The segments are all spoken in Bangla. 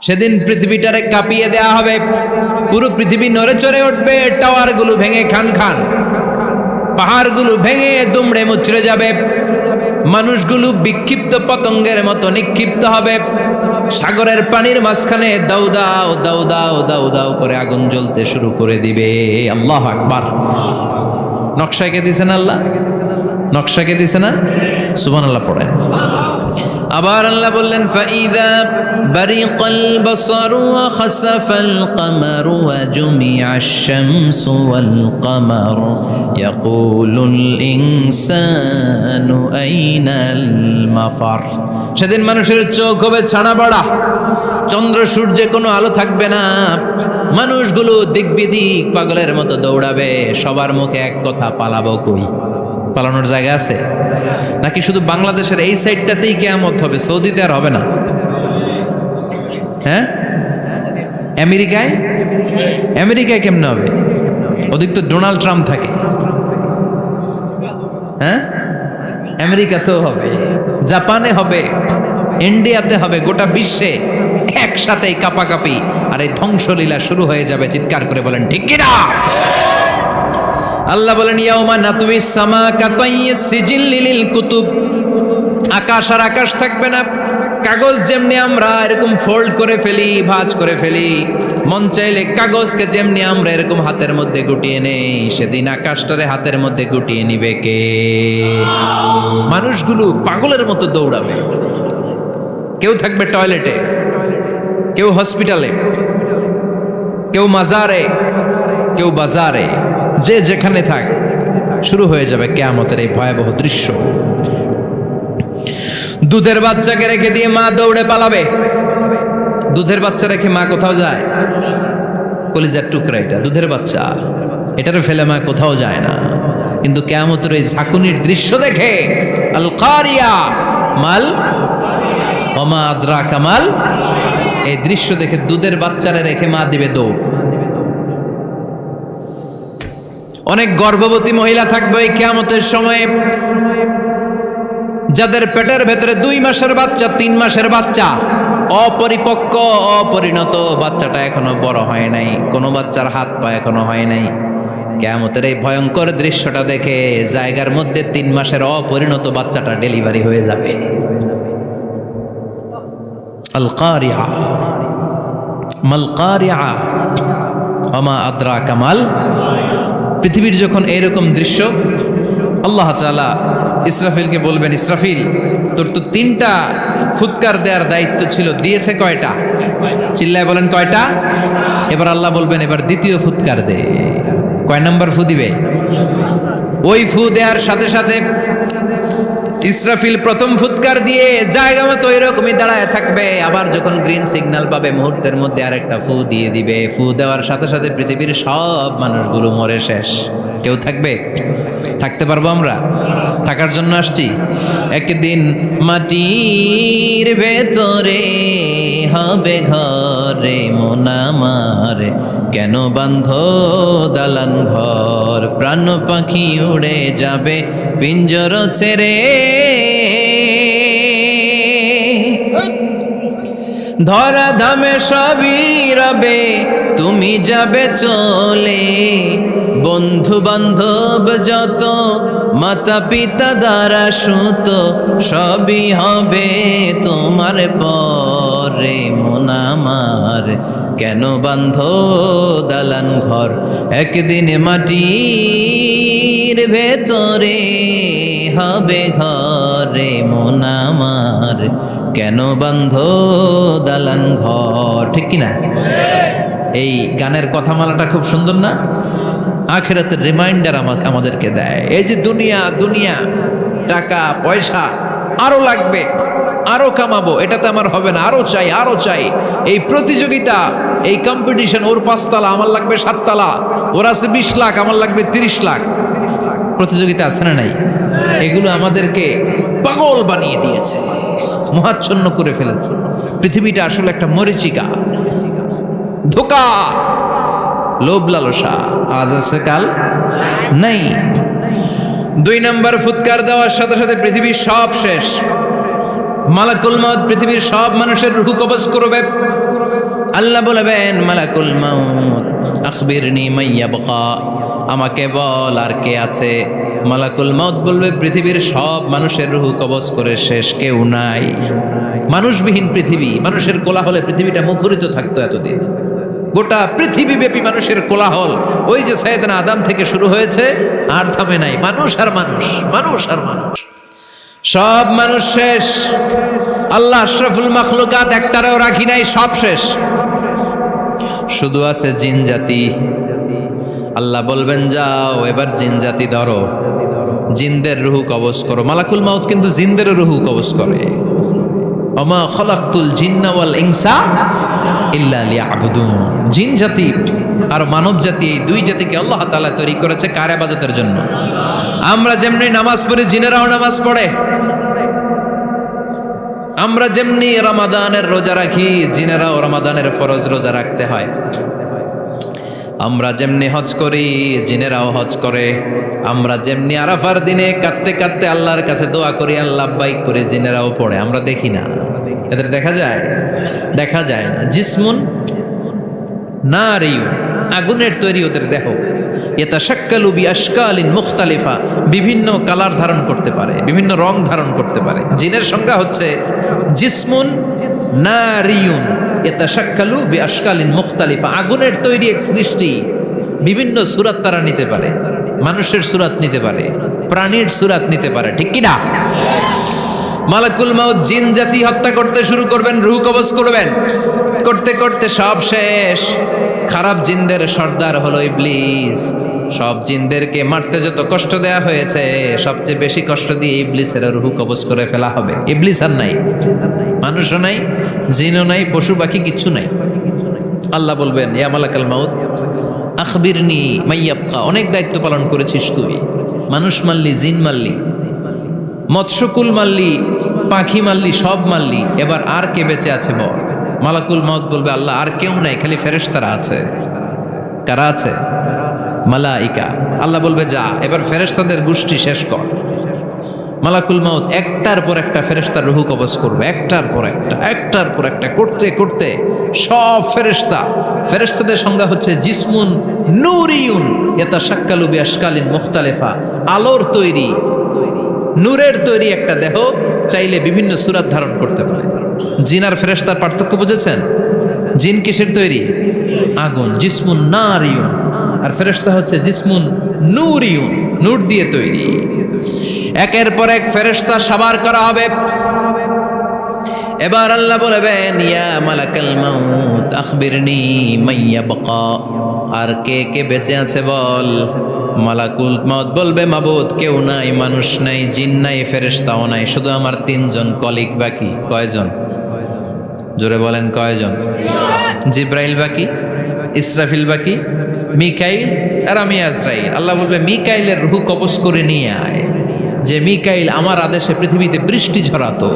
সেদিন পৃথিবীটারে কাঁপিয়ে দেয়া হবে, পুরো পৃথিবী নড়ে চড়ে উঠবে, টাওয়ারগুলো ভেঙে খান খান, পাহাড়গুলো ভেঙে দুমড়ে মুচড়ে যাবে, মানুষগুলো বিক্ষিপ্ত পতঙ্গের মতো নিক্ষিপ্ত হবে, সাগরের পানির মাঝখানে দাউ দাউ দাউ দাউ দাউ দাউ করে আগুন জ্বলতে শুরু করে দিবে। আল্লাহু আকবার। নকশা কে দিছেন আল্লাহ? নকশা কে দিছে না? সুবহানাল্লাহ পড়েন। আবার আল্লাহ বললেন, ফাইদা বারিকাল বাসারু ওয়া খাসাফাল কামারু ওয়া জুমিআশ শামসু ওয়াল কামারু ইয়াকুলুল ইনসানু আইনাল মাফার। সেদিন মানুষের চোখ হবে ছানা বড়া, চন্দ্র সূর্যে কোনো আলো থাকবে না, মানুষগুলো দিক বিদিক পাগলের মতো দৌড়াবে, সবার মুখে এক কথা, পালাবো কই? পালানোর জায়গা আছে নাকি শুধু বাংলাদেশের এই সাইডটাতেই কিয়ামত হবে? সৌদিতে আর হবে না? হ্যাঁ, আমেরিকায়? আমেরিকায় কেমনে হবে? ওদিক তো ডোনাল্ড ট্রাম্প থাকে। হ্যাঁ, আমেরিকাতেও হবে, জাপানে হবে, ইন্ডিয়াতে হবে, গোটা বিশ্বে একসাথেই কাপাকাপি আর এই ধ্বংসলীলা শুরু হয়ে যাবে। চিৎকার করে বলেন ঠিক কিনা? আল্লাহ বলেন, ইয়াউমা নাতুইস সামা কাতাইয়িস সিজিল্লি লিল কুতুব। আকাশ আর আকাশ থাকবে না, কাগজ যেমনি আমরা এরকম ফোল্ড করে ফেলি, ভাঁজ করে ফেলি, মন চাইলে কাগজকে যেমনি আমরা এরকম হাতের মধ্যে গুটিয়ে নেই, সেদিন আকাশটারে হাতের মধ্যে গুটিয়ে নিবে কে? মানুষগুলো পাগলের মতো দৌড়াবে। কেউ থাকবে টয়লেটে, কেউ হসপিটালে, কেউ মাজারে, কেউ বাজারে, যে যেখানে থাক, শুরু হয়ে যাবে কিয়ামতের এই ভয়াবহ দৃশ্য। দুধের বাচ্চাকে রেখে দিয়ে মা দৌড়ে পালাবে। দুধের বাচ্চা রেখে মা কোথাও যায়? কলিজার টুকরা এটা, দুধের বাচ্চা, এটারে ফেলে মা কোথাও যায় না। কিন্তু কিয়ামতের এই ঝাঁকুনির দৃশ্য দেখে, আল কারিয়া মাল ওমা আদরাকা মাল, এই দৃশ্য দেখে দুধের বাচ্চারে রেখে মা দিবে দৌড়। অনেক গর্ভবতী মহিলা থাকবে এই কিয়ামতের সময়ে, যাদের পেটের ভেতরে 2 মাসের বাচ্চা, 3 মাসের বাচ্চা, অপরিপক্ক অপরিণত, বাচ্চাটা এখনো বড় হয় নাই, কোনো বাচ্চার হাত পা এখনো হয় নাই। কিয়ামতের এই ভয়ঙ্কর দৃশ্যটা দেখে জায়গার মধ্যে 3 মাসের অপরিণত বাচ্চাটা ডেলিভারি হয়ে যাবে। আল কারিয়া মাল কারিয়া ওমা আদরাকা মাল। পৃথিবীর যখন এইরকম দৃশ্য, আল্লাহ তাআলা ইসরাফিলকে বলবেন, ইসরাফিল তোর তো 3টা ফুৎকার দেওয়ার দায়িত্ব ছিল, দিয়েছে কয়টা? চিল্লায় বলেন কয়টা? এবার আল্লাহ বলবেন, এবার দ্বিতীয় ফুৎকার দে। কয় নাম্বার ফু দিবে? ওই ফু দেওয়ার সাথে সাথে ইসরাফিল প্রথম ফুৎকার দিয়ে জায়গা মতো এরকমই দাঁড়ায় থাকবে, আবার যখন গ্রিন সিগন্যাল পাবে মুহূর্তের মধ্যে আরেকটা ফু দিয়ে দিবে। ফু দেওয়ার সাথে সাথে পৃথিবীর সব মানুষগুলো মরে শেষ। কেউ থাকবে? থাকতে পারবো আমরা? থাকার জন্য আসছি। একদিন মাটির ভেতরে হবে ঘরে মন আমার, কেন বান্ধ দালান ঘর, প্রাণ পাখি উড়ে যাবে পিঞ্জর ছেড়ে, ধরা ধামে সবই রবে তুমি যাবে চলে, বন্ধু বান্ধব যত মাতা পিতা দ্বারা সুত, সবই হবে তোমার পরে মন আমার, কেন বান্ধ দালান ঘর। একদিন মাটির ভেতরে হবে ঘরে মন আমার, কেন বান্ধ দালান ঘর। ঠিক কিনা? এই গানের কথামালাটা খুব সুন্দর না? আখিরাতের রিমাইন্ডার আমাদেরকে দেয়। এই যে দুনিয়া দুনিয়া, টাকা পয়সা আরো লাগবে, আরো কামাবো, এটাতে আমার হবে না, আরো চাই আরো চাই। এই প্রতিযোগিতা, এই কম্পিটিশন, ওর 5 তলা আমার লাগবে 7 তলা, ওর আছে 20 লাখ আমার লাগবে 30 লাখ। প্রতিযোগিতা আছে না নাই? এগুলো আমাদেরকে পাগল বানিয়ে দিয়েছে, মোহাচ্ছন্ন করে ফেলেছে। পৃথিবীটা আসলে একটা মরীচিকা, ধোঁকা, লোভ লালসা, আজ আছে কাল নাই। 2 নাম্বার ফুৎকার দেওয়ার সাথে সাথে পৃথিবীর সব শেষ। মালাকুল মউত পৃথিবীর সব মানুষের রূহ কবজ করবে। আল্লাহ বলবেন মালাকুল মাউত আখবিরনি মাইয়াবকা, আমাকে বল আর কে আছে। মালাকুল মাউত বলবে পৃথিবীর সব মানুষের রুহু কবজ করে শেষ, কেউ নাই। মানুষবিহীন পৃথিবী, মানুষের কোলাহলে পৃথিবীটা মুখরিত থাকতো এতদিন। গোটা পৃথিবীব্যাপী মানুষের কোলাহল, ওই যে সাইয়েদনা আদম থেকে শুরু হয়েছে আর থামে নাই। মানুষ আর মানুষ, মানুষ আর মানুষ, সব মানুষ শেষ। আল্লাহ আশরাফুল মাখলুকাত একটারেও রাখি নাই, সব শেষ। শুধু আছে জিন জাতি। আল্লাহ বলবেন যাও এবার জিন জাতি ধরো, জিনদের রুহু কবজ করো। মালাকুল মাউত কিন্তু জিনদের রুহু কবজ করে। ওমা খলাকতুল জিন্না ওয়াল ইনসা ইল্লা লিয়াবুদুন। জিন জাতি আর মানব জাতি, এই দুই জাতিকে আল্লাহ তাআলা তৈরি করেছে কার ইবাদতের জন্য। আমরা যেমনি নামাজ পড়ি, জিনেরাও নামাজ পড়ে। আমরা যেমনি রমাদানের রোজা রাখি, জিনেরাও রমাদানের ফরজ রোজা রাখতে হয়। আমরা যেমনি হজ করি, জিনেরাও হজ করে। আমরা যেমনি আরাফার দিনে কাঁদতে কাঁদতে আল্লাহর কাছে দোয়া করি, আল্লাহ বাইক করে, জিনেরাও পড়ে। আমরা দেখি না, এদের দেখা যায়? দেখা যায় না। জিসমুন নারিয়ুন, আগুনের তৈরি ওদের দেহ। ইয়াতাশাক্কালু বিআশকালিন মুখতালিফা, বিভিন্ন কালার ধারণ করতে পারে, বিভিন্ন রং ধারণ করতে পারে। জিনের সংজ্ঞা হচ্ছে জিসমুন নারিয়ুন ইয়াতাশাক্কালু বিআশকালিন মুখতালিফা, আগুনের তৈরি এক সৃষ্টি। বিভিন্ন সূরত তারা নিতে পারে, মানুষের সূরত নিতে পারে, প্রাণীর সূরত নিতে পারে, ঠিক কি না? মালাকুল মাউত জিন জাতি হত্যা করতে শুরু করবেন, রূহ কবজ করবেন। করতে করতে সব শেষ। খারাপ জিনদের সর্দার হলো ইবলিস। সব জিনদেরকে মারতে যত কষ্ট দেয়া হয়েছে, সবচেয়ে বেশি কষ্ট দিয়ে ইবলিসের রূহ কবজ করে ফেলা হবে। ইবলিস আর নাই, মানুষও নাই, জিনও নাই, পশু পাখি কিচ্ছু নাই। আল্লাহ বলবেন ইয়া মালাকাল মাউত আখবিরনি মাইয়াবকা, অনেক দায়িত্ব পালন করেছিস তুই। মানুষ মারলি, জিন মারলি, মৎস্যকুল মারলি, পাখি মারলি, সব মারলি, এবার আর কে বেঁচে আছে বল। মালাকুল মাউত বলবে আল্লাহ আর কেউ নাই, খালি ফেরেশতারা আছে। কারা আছে? মালাইকা। আল্লাহ বলবে যা এবার ফেরেশতাদের গোষ্ঠী শেষ কর। মালাকুল মাউত একটার পর একটা ফেরেশতার রূহ কবজ করবে, একটার পর একটা, একটার পর একটা, করতে করতে সব ফেরেশতা। ফেরেশতাদের সংজ্ঞা হচ্ছে জিসমুন নূরিয়ুন ইয়াতাশাক্কালু বিআশকালিন মুখতালিফা, আলোর তৈরি, নূরের তৈরি একটা দেহ, চাইলে বিভিন্ন সূরত ধারণ করতে পারে। জিন আর ফেরেশতার পার্থক্য বুঝেছেন? জিন কিসের তৈরি? আগুন, জিসমুন নারিয়ুন। আর ফেরেশতা হচ্ছে জিসমুন নূরিয়ুন, নূর দিয়ে তৈরি। একের পর এক ফেরেশতা সাবার করা হবে। এবার আল্লাহ বলবেন ইয়া মালাকাল মাউত আখবিরনি মাইয়াবকা, আর কে কে বেঁচে আছে বল। মালাকুল মাউত বলবে মাবুদ কেউ নাই, মানুষ নাই, জিন নাই, ফেরেশতাও নাই, শুধু আমার তিনজন কলিগ বাকি। কয়জন? জোরে বলেন কয়জন? জিব্রাইল বাকি, ইসরাফিল বাকি, মিকাইল আর আমি আজরাইল। আল্লাহ বলবে মিকাইলের রূহ কবজ করে নিয়ে আয়। যে মিকাইল আমার আদেশে পৃথিবীতে বৃষ্টি ঝরাতো,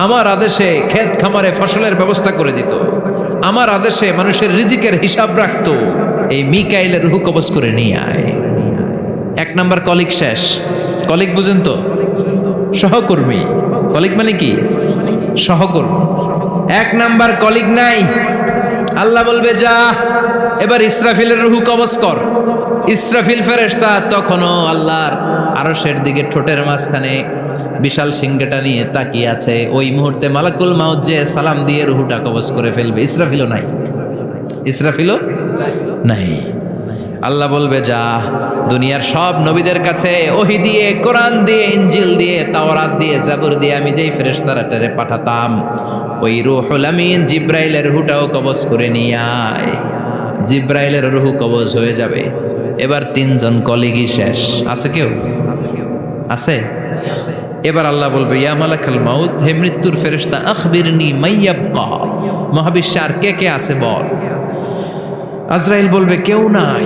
আমার আদেশে ক্ষেত খামারে ফসলের ব্যবস্থা করে দিত, আমার আদেশে মানুষের রিজিকের হিসাব রাখতো, এই মিকাইলের রূহ কবজ করে নিয়ে আয়। এক নাম্বার কলিগ শেষ। কলিগ বুঝেন তো? সহকর্মী। কলিগ মানে কি? সহকর্মী। এক নাম্বার কলিগ নাই। আল্লাহ বলবে যা এবার ইসরাফিলের রূহ কবজ কর। ইসরাফিল ফেরেশতা তখনও আল্লাহর আরশের দিকে ঠোঁটের মাঝখানে বিশাল সিংহটা নিয়ে তাকিয়ে আছে। ওই মুহূর্তে মালাকুল মাউত যে সালাম দিয়ে রূহটা কবজ করে ফেলবে। ইসরাফিলও নাই, ইসরাফিলও নাই। আল্লাহ বলবে যা দুনিয়ার সব নবীদের কাছে ওহী দিয়ে, কোরআন দিয়ে, ইনজিল দিয়ে, তাওরাত দিয়ে, জাবুর দিয়ে আমি যেই ফেরেশতারাটারে পাঠাতাম, ওই রূহুল আমিন জিব্রাইলের রূহটাও কবজ করে নিয়ে আয়। জিব্রাইলের রূহ কবজ হয়ে যাবে। এবার তিনজন কলিগই শেষ। আছে কেউ? আছে? এবার আল্লাহ বলবে ইয়া মালাকাল মাউত, হে মৃত্যুর ফেরেশতা আখবিরনি মাইয়াবকা, মহাবিশ্বে আর কে কে আছে বল। আজরাইল বলবে কেউ নাই,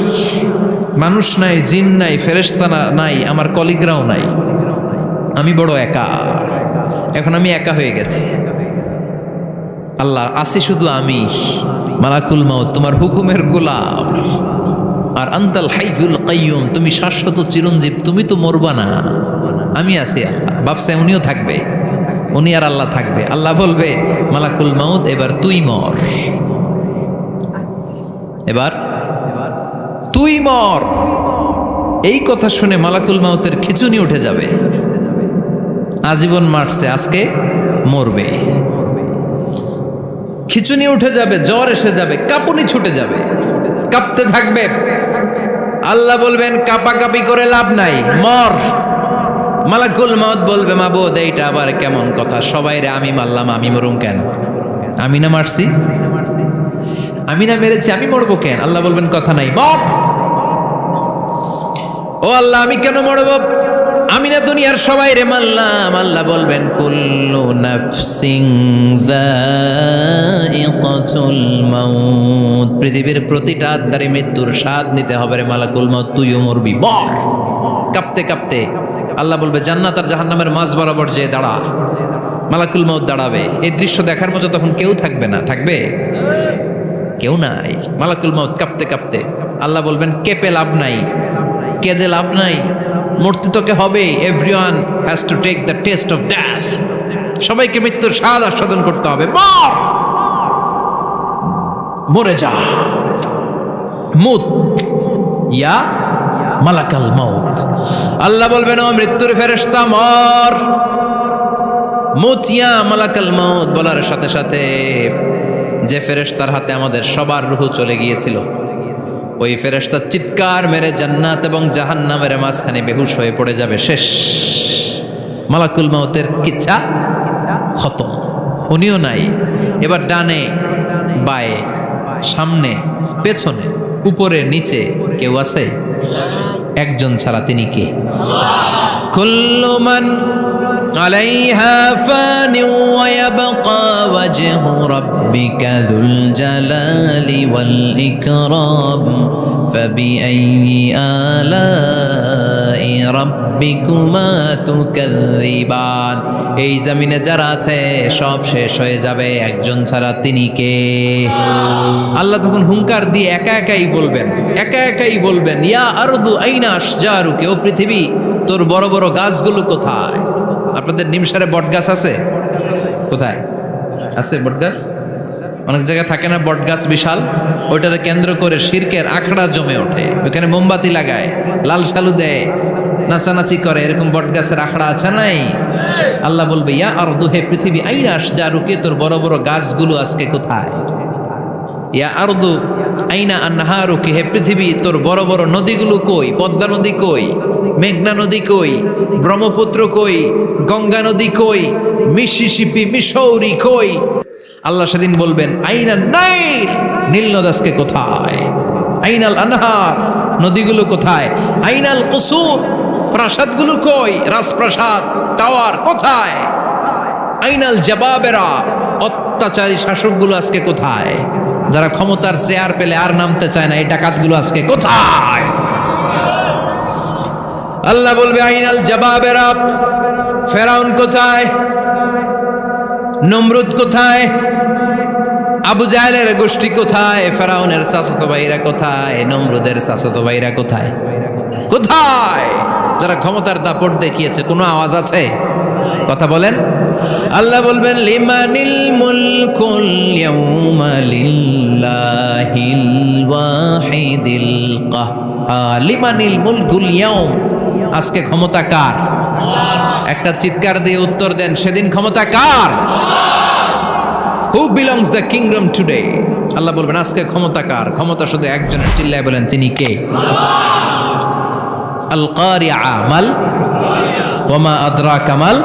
মানুষ নাই, জিন নাই, ফেরেশতা নাই, আমার কলিগরাও নাই, আমি বড় একা। এখন আমি একা হয়ে গেছি। আল্লাহ আসি শুধু আমি। মালাকুল মাউত তোমার হুকুমের গোলাম, আর আনতাল হাইয়ুল কাইয়ুম, তুমি শাশ্বত চিরঞ্জীব, তুমি তো মরবা না, আমি আছি। আল্লাহ ভাবছে উনিও থাকবে। উনি আর আল্লাহ থাকবে। আল্লাহ বলবে মালাকুল মাউত এবার তুই মর, এবার তুই মর। এই কথা শুনে মালাকুল মাউতের খিচুনি উঠে যাবে। আজীবন মারছে, আজকে মরবে। খিচুনি উঠে যাবে, জ্বর এসে যাবে, কাঁপুনি ছুটে যাবে, কাঁপতে থাকবে। আল্লাহ বলবেন কাঁপাকাঁপি করে লাভ নাই, মর। মালাকুল মাউত বলবে মাবুদ এইটা আবার কেমন কথা, সবাই রে আমি মারলাম, আমি মরুম কেন? আমি না মারছি, আমি না মেরেছি, আমি মরবো কেন? আল্লাহ বলবেন কথা নাই, মর। ও আল্লাহ আমি কেন মরবো? আমি না দুনিয়ার সবাই রে মারলাম। আল্লাহ বলবেন কুল্লু নাফসিন যায়িকাতুল মাউত, পৃথিবীর প্রতিটা আত্মারে মৃত্যুর স্বাদ নিতে হবে রে মালাকুল মাউত, তুইও মরবি, মর। কাঁপতে কাঁপতে আল্লাহ বলবে জান্নাত আর জাহান্নামের মাঝ বরাবর যে দাঁড়া। মালাকুল মাউত দাঁড়াবে, এই দৃশ্য দেখার মতো তখন কেউ থাকবে না, থাকবে কেউ নাই। মালাকুল মাউত কাঁপতে কাঁপতে, আল্লাহ বলবেন কেঁপে লাভ নাই, কেঁদে লাভ নাই, মরতে তোকে হবে। Everyone has to take the test of death, সবাইকে মৃত্যুর স্বাদ আস্বাদন করতে হবে, মর, মরে যা। মুত ইয়া মালাকাল মাউত। আল্লাহ বলবেন ও মৃত্যুর ফেরেশতা মর, মুত ইয়া মালাকাল মাউত। বলার সাথে সাথে যে ফেরেশতার হাতে আমাদের সবার রূহ চলে গিয়েছিল, ওই ফেরেশতা চিৎকার মেরে জান্নাত এবং জাহান্নামের মাঝখানে বেহুশ হয়ে পড়ে যাবে, শেষ। মালাকুল মাউতের কিচ্ছা খতম, উনিও নাই। এবার ডানে বায়ে সামনে পেছনে উপরে নিচে কেউ আছে? একজন ছাড়া, তিনি কে? কুল্লু মান আলাইহা ফানি ওয়া ইয়াবকা ওয়াজহু রাব্বিকা যুল জালালি ওয়াল ইকরাম ফাবিআইয়ি আলাই রাব্বিকুমা তুকাযযিবান। এই জমিনে যারা আছে সব শেষ হয়ে যাবে, একজন ছাড়া, তিনি কে? আল্লাহ তখন হুঙ্কার দিয়ে একা একাই বলবেন, একা একাই বলবেন ইয়া আরদু আইনা আশজারুকি, ও পৃথিবী তোর বড় বড় গাছগুলো কোথায়? আপনাদের নিমসারে বট গাছ আছে? কোথায় আছে বট গাছ? অনেক জায়গায় থাকে না বট গাছ বিশাল, ওইটাকে কেন্দ্র করে শিরকের আখড়া জমে ওঠে, ওখানে মোমবাতি লাগায়, লাল সালু দেয়, নাচানাচি করে, এরকম বট গাছের আখড়া আছে নাই? আল্লাহ বলবে ইয়া আরদু, হে পৃথিবী, আইনা আশজারুকি, তোর বড় বড় গাছগুলো আজকে কোথায়? ইয়া আরদু আইনা আনহারুকি, হে পৃথিবী তোর বড় বড় নদীগুলো কই? পদ্মা নদী কই? মেঘনা নদী কই? ব্রহ্মপুত্র কই? গঙ্গা নদী কই? মিসিসিপি, মিসৌরি কই? আল্লাহ সেদিন বলবেন আইনা নাইল, নীল নদ আজকে কোথায়? আইনাল আনহার, নদীগুলো কোথায়? আইনাল কুসুর, প্রাসাদগুলো কই? রাজপ্রাসাদ, টাওয়ার কোথায়? আইনাল জাবাবেরা, অত্যাচারী শাসকগুলো আজকে কোথায়? যারা ক্ষমতার চেয়ার পেলে আর নামতে চায় না, এই ডাকাতগুলো আজকে কোথায়? আল্লাহ বলবে আইনাল জাবাবেরা, ফেরাউন কোথায়? নমরুদ কোথায়? আবু জাহেলের গোষ্ঠী কোথায়? ফেরাউনের চাচাতো ভাইরা কোথায়? নমরুদের চাচাতো ভাইরা কোথায়? কোথায়? যারা ক্ষমতার দাপট দেখিয়েছে, কোনো আওয়াজ আছে? কথা বলেন। আল্লাহ বলবেন লিমানিল মুলকুল ইয়াউমা লিল্লাহিল ওয়াহিদিল কাহ্হার, লিমানিল মুলকুল ইয়াউম, আজকে ক্ষমতা কার? একটা চিৎকার দিয়ে উত্তর দেন, সেদিন ক্ষমতা কার? Who belongs the kingdom today? আল্লাহ বলবেন আজকে ক্ষমতা কার? ক্ষমতা শুধু একজনের, চিল্লায় বলেন তিনি কে? আল কারিআ, মাল ওয়া মা আদরাকা মাল